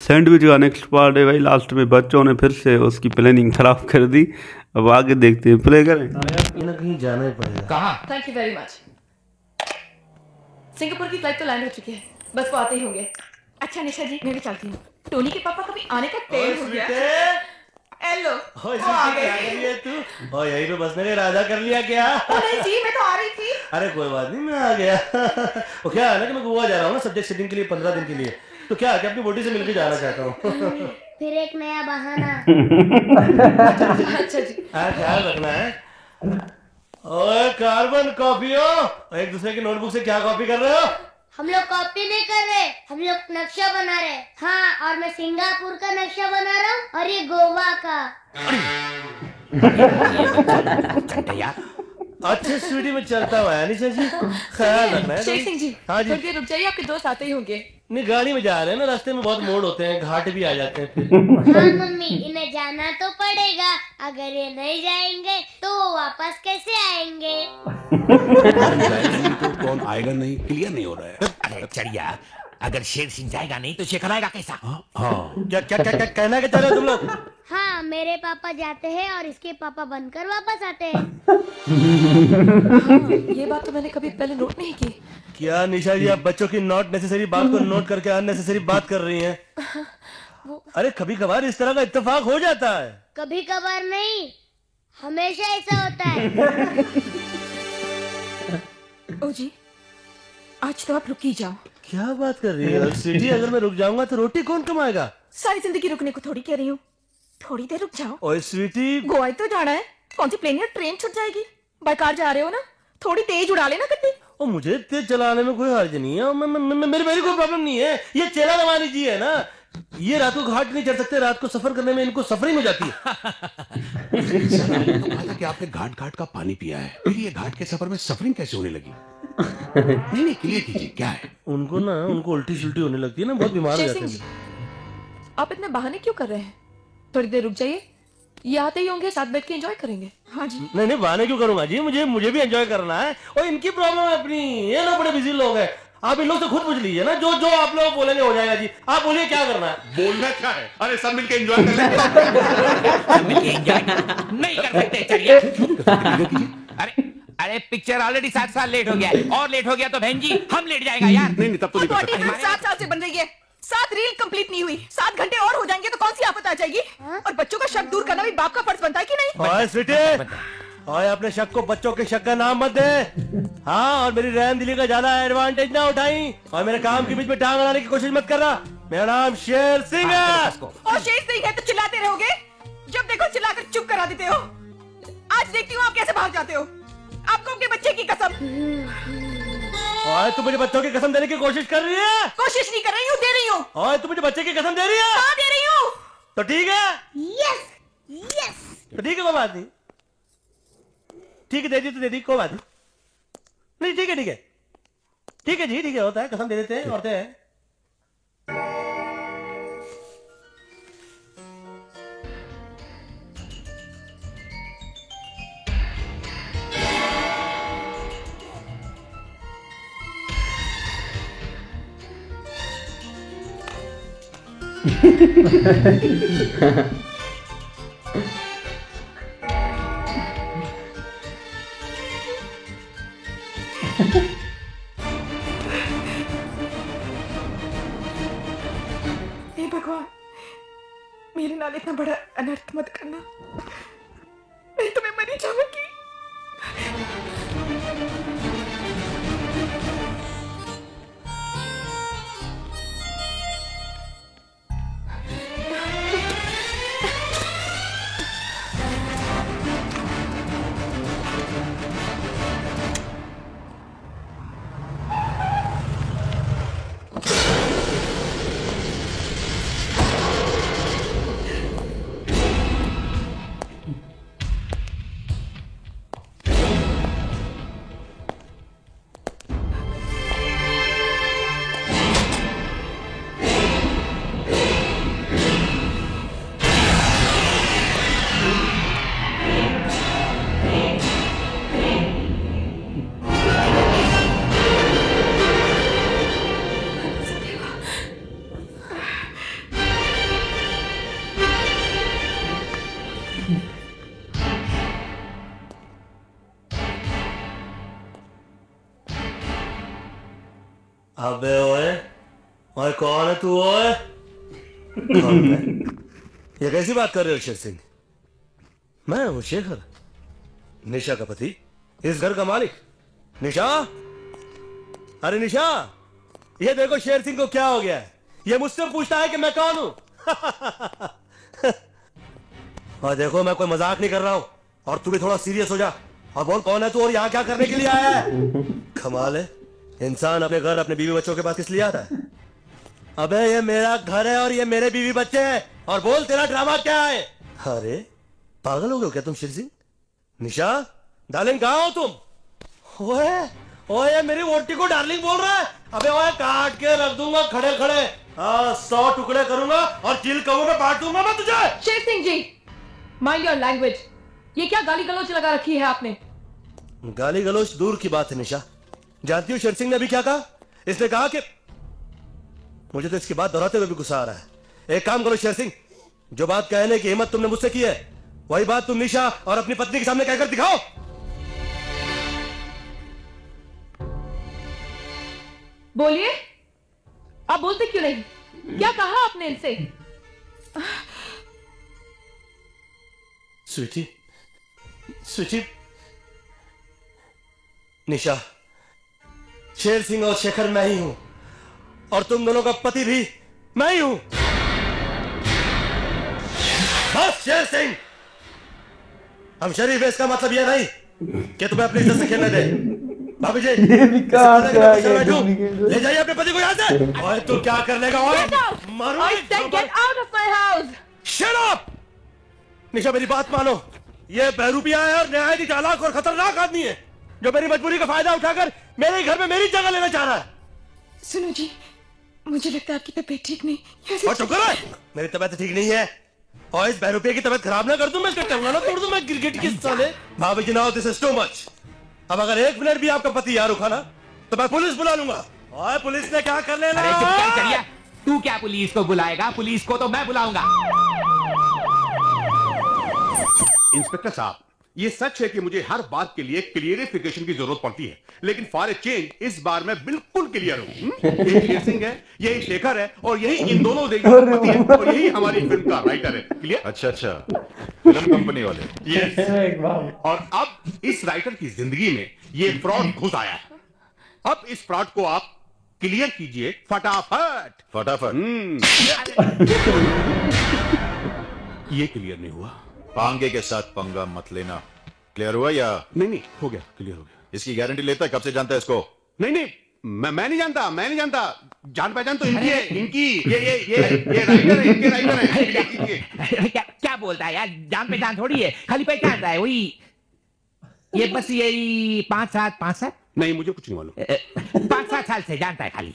Sandwich का next part है भाई। लास्ट में बच्चों ने फिर से उसकी प्लानिंग खराब कर दी। अब आगे देखते हैं, प्ले करें। कहीं ना कहीं जाना ही पड़ेगा। कहाँ? Thank you very much. Singapore की फ्लाइट तो लैंड हो चुकी है, बस वो आते ही होंगे। अच्छा निशा जी, मैं भी चलती हूँ। टोनी के पापा कभी आने का टाइम हो गया। हेलो, वो आ गए। तू यही पे बसने का इरादा कर लिया क्या? नहीं जी, मैं तो आ रही थी। अरे कोई बात नहीं, मैं आ गया। वो क्या है ना कि मैं गोवा जा रहा हूँ ना सब्जेक्ट सेटिंग के लिए 15 दिन के लिए। तो क्या है कि अपनी बोटी से मिलकर जाना चाहता हूँ। फिर एक नया बहाना। अच्छा जी, ख्याल रखना है। ओए कार्बन कॉपियो, एक दूसरे की नोटबुक से क्या कॉपी कर रहे हो? हम लोग कॉपी नहीं कर रहे, हम लोग नक्शा बना रहे। हाँ, और मैं सिंगापुर का नक्शा बना रहा हूँ और ये गोवा का। यार अच्छा स्वीटी में चलता हुआ है निशा जी, ख्याल रखना है। शेख सिंह जी, हाँ जी। थोड़ी देर रुक जाइए, आपके दोस्त आते ही होंगे। नहीं गाड़ी में जा रहे हैं ना, रास्ते में बहुत मोड़ होते हैं, घाट भी आ जाते हैं फिर। हाँ मम्मी, इन्हें जाना तो पड़ेगा। अगर ये नहीं जाएंगे तो वो वापस कैसे आएंगे? तो कौन आएगा नहीं, क्लियर नहीं हो रहा है। अरे चढ़िया, अगर शेर सिंह जाएगा नहीं तो शेखर आएगा कैसा? हाँ क्या क्या क्या, क्या कहना क्या चाह रहे हो तुम लोग? हाँ, मेरे पापा जाते हैं और इसके पापा बनकर वापस आते हैं। ये बात तो मैंने कभी पहले नोट नहीं की। क्या निशा जी, आप बच्चों की नॉट नेसेसरी बात को नोट करके अननेसेसरी बात कर रही हैं? अरे कभी कभार इस तरह का इत्तेफाक हो जाता है। कभी कभार नहीं, हमेशा ऐसा होता है। ओ जी, आज तो आप रुक ही जाओ। क्या बात कर रही है स्वीटी? अगर मैं रुक जाऊंगा तो रोटी कौन कमाएगा? सारी जिंदगी रुकने को थोड़ी कह रही हूँ, थोड़ी देर रुक जाओ। ओए स्वीटी, गोवा ही तो जाना है, कौन सी प्लेन या ट्रेन छूट जाएगी? बाय कार जा रहे हो ना, थोड़ी तेज उड़ा लेना गड्डी। ओ मुझे तेज चलाने में कोई हर्ज नहीं है, मेरी कोई प्रॉब्लम नहीं है। ये चेला रवानी जी है ना, ये रात को घाट नहीं चढ़ सकते, रात को सफर करने में इनको सफरिंग हो जाती है। तो कहा था कि आपने घाट घाट का पानी पिया है, फिर ये घाट के सफर में सफरिंग कैसे होने लगी? नहीं क्लियर कीजिए, क्या है? उनको उल्टी शुल्टी होने लगती है ना, बहुत बीमार हो जाते हैं। आप इतने बहाने क्यों कर रहे हैं? थोड़ी देर रुक जाइए, ये आते ही होंगे, साथ बैठ के एंजॉय करेंगे। हाँ जी। नहीं बहाने क्यों करूंगा जी, मुझे भी एंजॉय करना है। और इनकी प्रॉब्लम है अपनी, ये लोग बड़े बिजी लोग हैं। आप इन लोग से खुद पूछ लीजिए ना, जो आप लोग बोलेंगे हो जाएगा जी। आप बोलिए क्या करना है? बोलना क्या है? अरे सब मिलके एंजॉय कर लेंगे। सब मिलके एंजॉय नहीं कर सकते चढ़िया। अरे पिक्चर ऑलरेडी 7 साल लेट हो गया है, और लेट हो गया तो बहन जी हम लेट जाएगा यार। नहीं तब तो नहीं कर सकते। 7 साल से बन रही है, 7 रील कंप्लीट नहीं हुई, 7 घंटे और हो जाएंगे तो कौन सी आफत आ जाएगी? और बच्चों का शक दूर करना भी बाप का फर्ज बनता है कि नहीं? ओए स्वीटी, ओए अपने शक को बच्चों के शक का नाम मत दे। हाँ, और मेरी रहम दिली का ज्यादा एडवांटेज ना उठाई, और मेरे काम के बीच में टांग अड़ाने की कोशिश मत करना। मेरा नाम शेर सिंह है। और शेर सिंह है तो चिल्लाते रहोगे? जब देखो चिल्लाकर चुप करा देते हो। आज देखती हूँ आप कैसे भाग जाते हो। आपको अपने बच्चे की कसम। ओए तू मुझे बच्चों की कसम देने की कोशिश कर रही है? कोशिश नहीं कर रही हूँ, दे रही हूँ। ओए तू मुझे बच्चे की कसम दे रही है? हाँ दे रही हूँ। तो ठीक है। Yes yes. तो ठीक है, कोई बात नहीं। ठीक है, दे दी तो दे दी, कोई बात नहीं। ठीक है ठीक है ठीक है जी, ठीक है, होता है, कसम दे देते हैं, औरतें हैं। हे भगवान, मेरे नाल इतना बड़ा अनर्थ मत करना, नहीं तो मैं मरी जाऊंगी। अबे ओए, ओए कौन है तू ओए? कौन है? ये कैसी बात कर रहे हो शेर सिंह? मैं हूँ शेखर, निशा का पति, इस घर का मालिक। निशा, अरे निशा, ये देखो शेर सिंह को क्या हो गया है। ये मुझसे पूछता है कि मैं कौन हूं। और देखो मैं कोई मजाक नहीं कर रहा हूं, और तू भी थोड़ा सीरियस हो जा और बोल कौन है तू और यहाँ क्या करने के लिए आया है। कमाल है, इंसान अपने घर अपने बीवी बच्चों के पास किस लिए आता है? अबे ये मेरा घर है और ये मेरे बीवी बच्चे हैं, और बोल तेरा ड्रामा क्या है? अरे पागल हो गए क्या तुम शेर सिंह? निशा डार्लिंग कहाँ हो तुम? ओए ओए मेरी वोटी को डार्लिंग बोल रहा है। अबे ओए काट के रख दूंगा खड़े खड़े। हाँ 100 टुकड़े करूंगा और चिल करूं में बांट दूंगा मैं तुझे। Sher Singh ji, mind your language. ये क्या गाली गलौज लगा रखी है आपने? गाली गलौज दूर की बात है निशा। जानती हो शेर सिंह ने अभी क्या कहा? इसने कहा कि मुझे तो इसकी बात दोहराते हुए भी गुस्सा आ रहा है। एक काम करो शेर सिंह, जो बात कहने की हिम्मत तुमने मुझसे की है वही बात तुम निशा और अपनी पत्नी के सामने कहकर दिखाओ। बोलिए, आप बोलते क्यों नहीं? क्या कहा आपने इनसे? स्वीटी, स्वीटी, निशा, शेर सिंह और शेखर मैं ही हूं, और तुम दोनों का पति भी मैं ही हूं। बस शेर सिंह, हम शरीफ है, इसका मतलब यह नहीं कि तुम्हें अपनी इज्जत से खेलने दे। भाभी जी, ले जाइए अपने पति को यहाँ से। और तू क्या कर लेगा? Get out of my house! Shut up! निशा मेरी बात मानो, ये बहरूपिया है और नहायत ही चालाक और खतरनाक आदमी है, जो मेरी मजबूरी का फायदा उठाकर मेरे घर में मेरी जगह लेना चाह रहा है। सुनो जी, मुझे लगता है आपकी तबीयत ठीक नहीं। और चुप करो, मेरी तबीयत ठीक नहीं है, और इस बहरूपिया की तबीयत खराब ना कर दूं मैं, इसका टंगना ना तोड़ दूं मैं गिरगिट की साले। भाभी जी now this is too much. अब अगर 1 मिनट भी आपका पति यहाँ रुका ना तो मैं पुलिस बुला लूंगा। और पुलिस ने क्या कर लेना? अरे चुप कर चलिए, तू क्या पुलिस को बुलाएगा? पुलिस को तो मैं बुलाऊंगा। इंस्पेक्टर साहब, ये सच है कि मुझे हर बात के लिए क्लियरिफिकेशन की जरूरत पड़ती है, लेकिन फॉर ए चेंज इस बार मैं बिल्कुल क्लियर हूं। ये शेर सिंह है, यही शेखर है, और यही इन दोनों देवियों का पति है, और यही हमारी फिल्म का राइटर है। क्लियर? अच्छा अच्छा, फिल्म कंपनी वाले। यस। और अब इस राइटर की जिंदगी में ये फ्रॉड घुस आया है। अब इस फ्रॉड को आप क्लियर कीजिए फटाफट। फटाफट। ये क्लियर नहीं हुआ। पांगे के साथ पंगा मत लेना। क्लियर हुआ या? नहीं, हो गया, क्लियर हो गया। इसकी गारंटी लेता है? कब से जानता है इसको? नहीं, मैं नहीं जानता, जान पहचान तो इनकी है, इनकी। ये राइटर है, इनके राइटर है। क्या बोलता है यार? जान पहचान थोड़ी है, खाली पहचानता है वही। ये बस यही 5-7 नहीं, मुझे कुछ नहीं मालूम। 5-7 साल से जानता है खाली।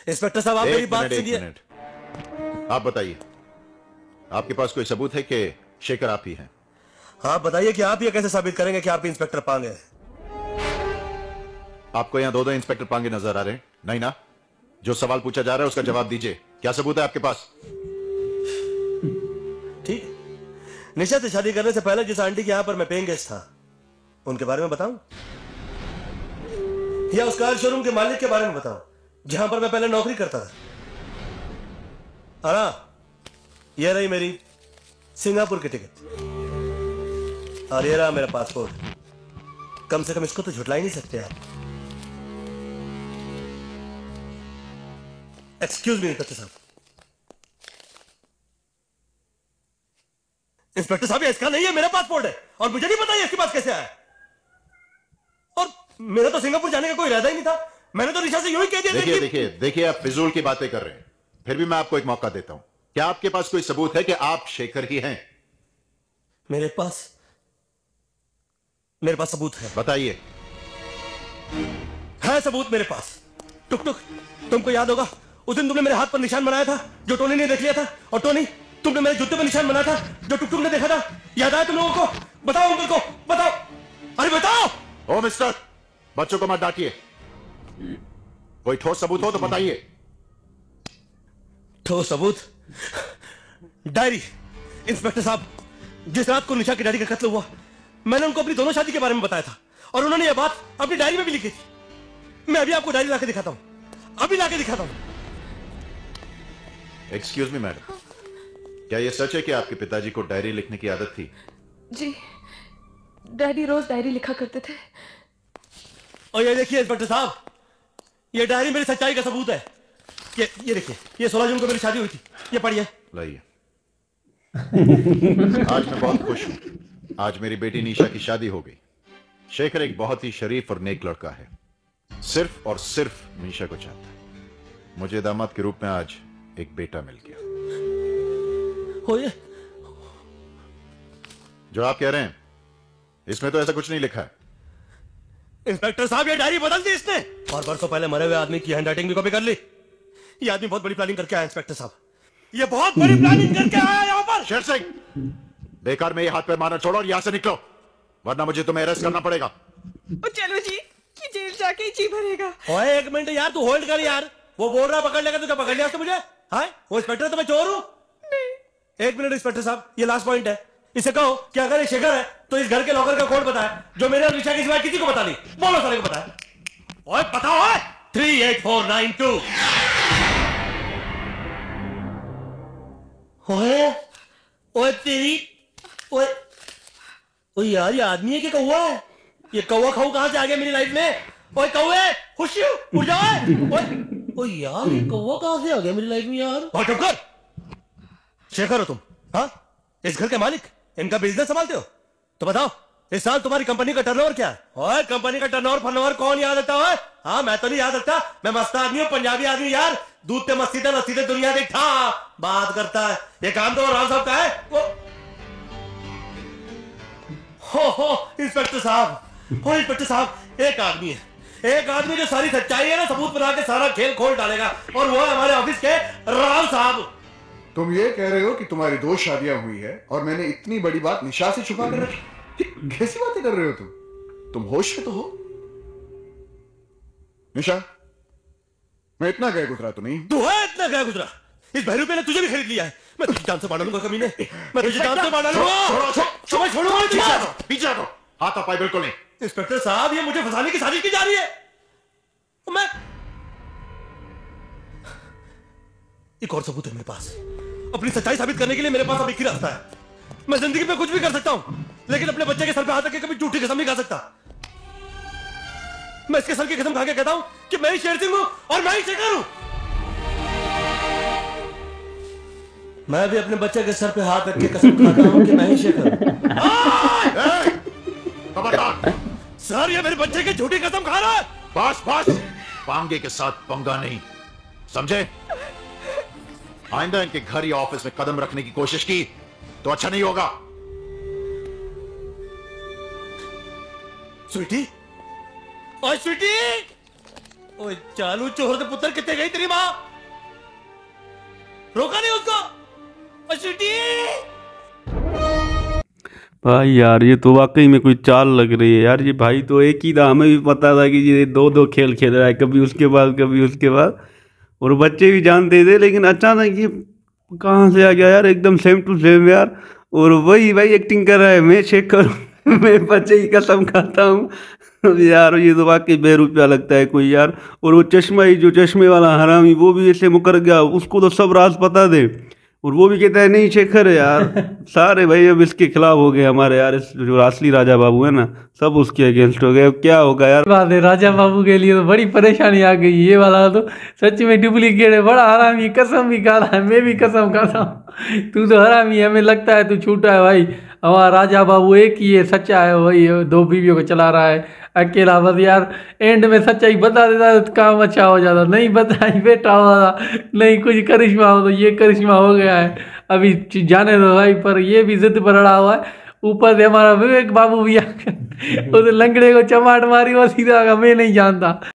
इंस्पेक्टर साहब आप मेरी बात सुनिए। आप बताइए, आपके पास कोई सबूत है कि शेखर आप ही हैं? आप बताइए कि आप ये कैसे साबित करेंगे कि आप इंस्पेक्टर पांगे हैं? आपको यहाँ 2 इंस्पेक्टर पांगे नजर आ रहे हैं? नहीं ना? जो सवाल पूछा जा रहा है उसका जवाब दीजिए। क्या सबूत है आपके पास? ठीक, निशा से शादी करने से पहले जिस आंटी के यहां पर मैं पेइंग गेस्ट था उनके बारे में बताऊं, या उस कार शोरूम के मालिक के बारे में बताऊं जहां पर मैं पहले नौकरी करता था? ये रही मेरी सिंगापुर की टिकट, और ये रहा मेरा पासपोर्ट। कम से कम इसको तो झुटला ही नहीं सकते आप। एक्सक्यूज मी इंस्पेक्टर साहब। इंस्पेक्टर साहब, ये इसका नहीं है, मेरा पासपोर्ट है, और मुझे नहीं पता ये इसके पास कैसे आया। और मेरा तो सिंगापुर जाने का कोई इरादा ही नहीं था। मैंने तो निशा से यूं ही कह दिया। देखिए आप फिजूल की बातें कर रहे हैं। फिर भी मैं आपको एक मौका देता हूं। क्या आपके पास कोई सबूत है कि आप शेखर ही हैं? मेरे पास सबूत है। बताइए। है सबूत मेरे पास। टुक टुक, तुमको याद होगा उस दिन तुमने मेरे हाथ पर निशान बनाया था जो टोनी ने देख लिया था, और टोनी तुमने मेरे जूते पर निशान बनाया था जो टुक टुक ने देखा था। याद आया तुम लोगों को? बताओ अंकल को, बताओ। अरे बताओ। ओ मिस्टर, बच्चों को मत डांटिए। कोई ठोस सबूत हो तो बताइए। ठोस सबूत? डायरी। इंस्पेक्टर साहब, जिस रात को निशा की डैडी का कत्ल हुआ मैंने उनको अपनी दोनों शादी के बारे में बताया था, और उन्होंने यह बात अपनी डायरी में भी लिखी थी। मैं अभी आपको डायरी लाके दिखाता हूं। अभी लाके दिखाता हूँ। एक्सक्यूज मी मैडम, क्या यह सच है कि आपके पिताजी को डायरी लिखने की आदत थी? जी, डैडी रोज डायरी लिखा करते थे। और ये देखिए इंस्पेक्टर साहब, ये डायरी मेरी सच्चाई का सबूत है। ये देखिए, ये 16 जून को मेरी शादी हुई थी। ये पढ़िए। लाइए। आज मैं बहुत खुश हूं। आज मेरी बेटी निशा की शादी हो गई। शेखर एक बहुत ही शरीफ और नेक लड़का है, सिर्फ और सिर्फ निशा को चाहता है। मुझे दामाद के रूप में आज एक बेटा मिल गया। हो ये जो आप कह रहे हैं इसमें तो ऐसा कुछ नहीं लिखा है। इंस्पेक्टर साहब, ये डायरी बदल दी इसने और बरसों पहले मरे हुए आदमी की हैंडराइटिंग भी कॉपी कर ली। ये आदमी बहुत बड़ी प्लानिंग करके आया इंस्पेक्टर साहब, ये बहुत बड़ी प्लानिंग करके आया यहाँ पर। शेर सिंह, बेकार में ये हाथ पे मारना छोड़ो और यहां से निकलो, वरना मुझे तुम्हें अरेस्ट करना पड़ेगा। चलो जी, कि जेल जाके ही जी भरेगा। ओए एक मिनट यार, तू होल्ड कर यार। वो बोल रहा पकड़ लेगा, तुझे पकड़ लिया उसने मुझे? हाँ, वो इंस्पेक्टर तो मैं चोर हूँ? नहीं। एक मिनट इंस्पेक्टर साहब, ये लास्ट पॉइंट है। इसे कहो कि अगर ये शेखर है तो इस घर के लॉकर का कोड बताए जो मेरे और निशा के सिवाय किसी को पता नहीं। बोलो सारे को बताए। ओए बताओ। 38492। ओए ओए तेरी ओए ओए यार, ये आदमी है कि कौवा है? ये कौवा खाऊ कहां से आ गया मेरी लाइफ में? ओए कौवे, खुशी उड़ जाओ। ओए यार, ये कौवा कहां से आ गया मेरी लाइफ में यार? और चुप कर। शेखर हो तुम? हाँ, इस घर के मालिक, इनका बिजनेस संभालते हो? तो बताओ, इस साल तुम्हारी कंपनी का टर्नओवर क्या है? ओए कंपनी का टर्नओवर फर्नओवर कौन याद रखता है? हाँ, मैं तो नहीं याद रखता। मैं मस्त आदमी हूँ, पंजाबी आदमी यार। दूध पे मस्ती थे, लस्सी थे, दुनिया देख था बात करता है। ये काम तो राम साहब का है। हो इंस्पेक्टर साहब, हो इंस्पेक्टर साहब, एक आदमी है, एक आदमी जो सारी सच्चाई है ना सबूत बना के सारा खेल खोल डालेगा, और वो है हमारे ऑफिस के राम साहब। तुम ये कह रहे हो कि तुम्हारी 2 शादियां हुई है और मैंने इतनी बड़ी बात निशा से छुपा कर रखी? कैसी बातें कर रहे हो तुम होश में तो हो? निशा, मैं इतना गया गुजरा तो नहीं? तू है इतना गया गुजरा? इस बहरू पे ने तुझे भी खरीद लिया है। मैं तुझे जान से मार डालूंगा कमीने, मैं तुझे जान से मार डालूंगा। छोड़ूंगा पीछे हटो, हाथ पाए बिल्कुल नहीं। इंस्पेक्टर साहब, ये मुझे फंसाने की साजिश की जा रही है। मैं एक और सबूत है मेरे पास। अपनी सच्चाई साबित करने के लिए मेरे पास अब एक ही रास्ता है। मैं जिंदगी में कुछ भी कर सकता हूं, लेकिन अपने बच्चे के सर पे हाथ रख के कभी झूठी कसम नहीं खा सकता। मैं इसके सर की कसम खा के कहता हूं कि मैं ही शेर सिंह हूं और मैं ही शेखर हूं। मैं भी अपने बच्चे के सर पे हाथ रख के कसम खाता हूं कि मैं ही शेखर हूं। खबरदार! सर, ये मेरे बच्चे की झूठी कसम खा रहा है। बस पांगे के साथ पंगा नहीं, समझे? आइंदा इनके घर या ऑफिस में कदम रखने की कोशिश की तो अच्छा नहीं होगा। स्वीटी, ओए स्वीटी, ओए चालू चोर के पुत्र कितने गई तेरी मां? रोका नहीं उसको? ओए स्वीटी। भाई यार, ये तो वाकई में कोई चाल लग रही है यार। ये भाई तो एक ही था, हमें भी पता था कि ये 2-2 खेल खेल रहा है, कभी उसके बाद कभी उसके बाद, और बच्चे भी जानते थे। लेकिन अचानक ये कहाँ से आ गया यार, एकदम सेम टू सेम यार। और वही भाई एक्टिंग कर रहा है, मैं शेखर मैं बच्चे की कसम खाता हूँ यार। ये तो वाकई बेरुपया लगता है कोई यार। और वो चश्मा ही, जो चश्मे वाला हरामी, वो भी ऐसे मुकर गया, उसको तो सब राज पता थे, और वो भी कहता है नहीं शेखर है यार। सारे भाई अब इसके खिलाफ हो गए हमारे यार। इस जो असली राजा बाबू है ना, सब उसके अगेंस्ट हो गए। अब क्या होगा यार? बात है, राजा बाबू के लिए तो बड़ी परेशानी आ गई। ये वाला तो सच में डुप्लीकेट है, बड़ा हरामी, कसम भी खा रहा है, मैं भी कसम खाता हूँ। तू तो हरामी है, हमें लगता है तू छूटा है भाई। हमारा राजा बाबू एक ही है, सच्चा है, वही 2 बीवियों को चला रहा है अकेला। बस यार एंड में सच्चाई बता देता तो काम अच्छा हो जाता, नहीं बताई बैठा हुआ, नहीं कुछ करिश्मा हो। तो ये करिश्मा हो गया है, अभी जाने दो भाई। पर ये भी जिद पर अड़ा हुआ है। ऊपर से हमारा विवेक बाबू भी आकर उस लंगड़े को चमाट मारी, वो सीधा मैं नहीं जानता।